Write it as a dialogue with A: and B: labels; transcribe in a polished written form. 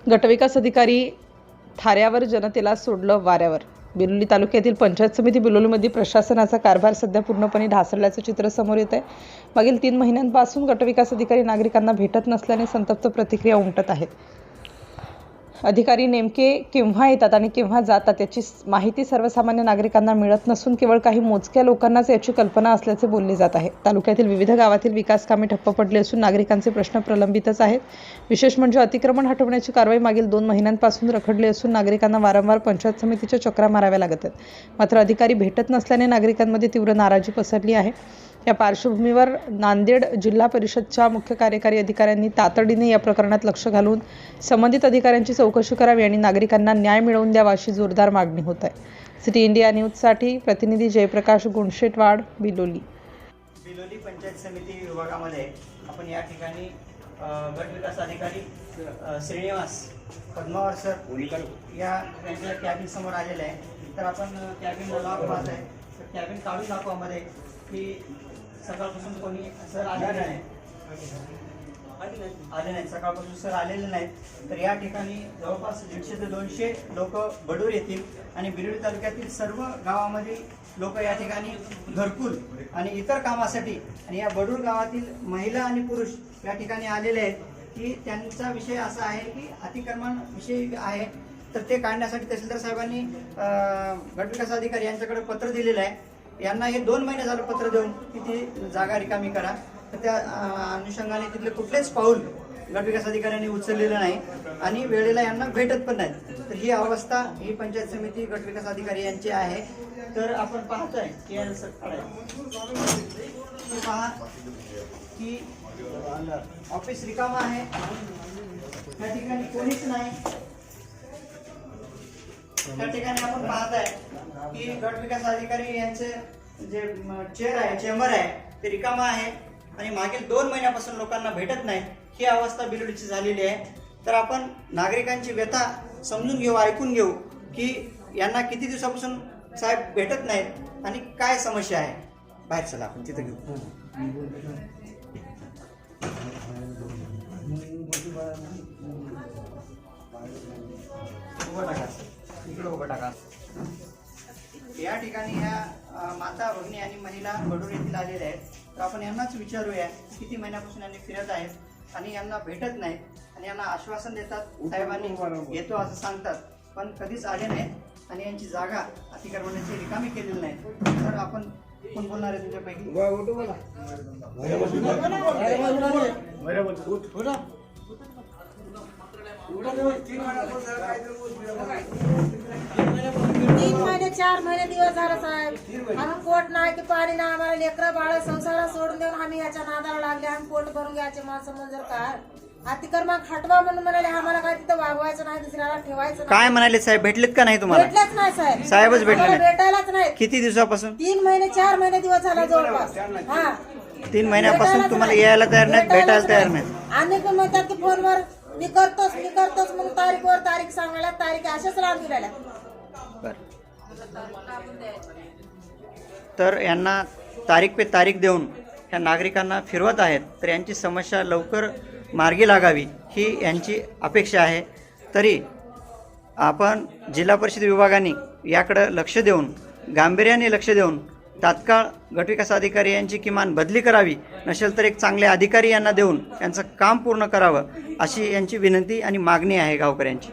A: गटविकास अधिकारी थाऱ्यावर जनतेला सोडलं वाऱ्यावर. बिलोली तालुक्यातील पंचायत समिती बिलोलीमध्ये प्रशासनाचा कारभार सध्या पूर्णपणे ढासळल्याचं चित्र समोर येत आहे. मागील 3 महिन्यांपासून गटविकास अधिकारी नागरिकांना भेटत नसल्याने संतप्त प्रतिक्रिया उमटत आहेत. अधिकारी नेमके केव्हा येतात आणि केव्हा जातात याची माहिती सर्वसामान्य नागरिकांना मिळत नसून केवळ काही मोजक्या लोकांनाच याची कल्पना असल्याचे बोलले जात आहे. तालुक्यातील विविध गावातील विकास कामे ठप्प पडली असून नागरिकांचे प्रश्न प्रलंबितच आहेत. विशेष म्हणजे अतिक्रमण हटवण्याची कारवाई मागील 2 महिन्यांपासून रखडली असून नागरिकांना वारंवार पंचायत समितीच्या चक्रा माराव्या लागत आहेत. मात्र अधिकारी भेटत नसल्याने नागरिकांमध्ये तीव्र नाराजी पसरली आहे. या पार्श्वभूमीवर नांदेड जिल्हा परिषदच्या मुख्य कार्यकारी अधिकाऱ्यांनी तातडीने या प्रकरणात लक्ष घालून संबंधित अधिकाऱ्यांची चौकशी करावी आणि नागरिकांना न्याय मिळवून द्यावा अशी जोरदार मागणी होत आहे. सिटी इंडिया न्यूजसाठी प्रतिनिधी जयप्रकाश गुणशेटवाड, बिलोली.
B: बिलोली पंचायत समिती विभागामध्ये आपण या ठिकाणी गट विकास अधिकारी श्रीनिवास पद्मावर सर या त्यांच्या कॅबिन समोर आलेले आहे. तर आपण कॅबिनला लॉक पाहत आहे. तर कॅबिन काढून दाखवामध्ये की सकाळपासून कोणी सर आलेले नाही, सकाळपासून सर आलेले नाहीत. तर या ठिकाणी जवळपास 150 ते 200 लोक बडूर येतील आणि बिलोली तालुक्यातील सर्व गावामधील लोक या ठिकाणी घरकुल आणि इतर कामासाठी आणि या बडूर गावातील महिला आणि पुरुष या ठिकाणी आलेले आहेत की त्यांचा विषय असा आहे की अतिक्रमण विषय आहे. तर ते काढण्यासाठी तहसीलदार साहेबांनी गटविकास अधिकारी यांच्याकडे पत्र दिलेलं आहे. यांना हे 2 महिने झालं पत्र देऊन की ती जागा रिकामी करा. तर त्या अनुषंगाने तिथले कुठलेच पाऊल गटविकास अधिकाऱ्यांनी उचललेलं नाही आणि वेळेला यांना भेटत पण नाही. तर ही अवस्था ही पंचायत समिती गटविकास अधिकारी यांची आहे. तर आपण पाहतोय की पहा की ऑफिस रिकामा आहे, त्या ठिकाणी कोणीच नाही. त्या ठिकाणी आपण पाहत आहे की गट विकास अधिकारी यांचे जे चेअर आहे, चेंबर आहे ते रिकामा आहे आणि मागील 2 महिन्यापासून लोकांना भेटत नाही. ही अवस्था बिलोलीची झालेली आहे. तर आपण नागरिकांची व्यथा समजून घेऊ, ऐकून घेऊ की यांना किती दिवसापासून साहेब भेटत नाहीत आणि काय समस्या आहे. बाहेर चला आपण तिथे घेऊ. या ठिकाणी ह्या माता, भगिनी आणि महिला बडूर येथील आलेल्या आहेत. तर आपण यांनाच विचारूया किती महिन्यापासून यांनी फिरत आहेत आणि यांना भेटत नाहीत आणि यांना आश्वासन देतात साहेबांनी येतो असं सांगतात, पण कधीच आले नाहीत आणि यांची जागा अतिक्रमणाची रिकामी केलेली नाही. तर आपण कोण बोलणार आहे तुमच्यापैकी?
C: 3 महिने 4 महिने दिवस झाला साहेब. आम्ही पोट नाही की पाणी नाही, आम्हाला लेकरं बाळ संसार सोडून देऊन आम्ही याच्या नादाला लागले. आम्ही पोट भरून घ्यायचे माणसं म्हणजे काय अतिक्रमण हटवा म्हणून म्हणाले. आम्हाला काय तिथं वागवायचं नाही, दुसऱ्याला ठेवायचं नाही.
B: काय म्हणाले साहेब? भेटलेत का नाही तुम्हाला?
C: भेटलेच नाही साहेब.
B: साहेबच भेटले
C: भेटायलाच नाही.
B: किती दिवसापासून?
C: 3 महिने 4 महिने दिवस झाला जवळपास. हा
B: 3 महिन्यापासून तुम्हाला यायला तयार नाहीत, भेटायला तयार नाहीत.
C: आणि पण म्हणतात की फोनवर मी करतोच म्हणून तारीखवर तारीख सांगायला तारीख अशाच लावून राहिल्या.
B: तर यांना तारीख पे तारीख देऊन ह्या नागरिकांना फिरवत आहेत. तर यांची समस्या लवकर मार्गी लागावी ही यांची अपेक्षा आहे. तरी आपण जिल्हा परिषद विभागाने याकडं लक्ष देऊन, गांभीर्याने लक्ष देऊन तात्काळ गटविकास अधिकारी यांची किमान बदली करावी, नसेल तर एक चांगले अधिकारी यांना देऊन यांचं काम पूर्ण करावं अशी यांची विनंती आणि मागणी आहे गावकऱ्यांची.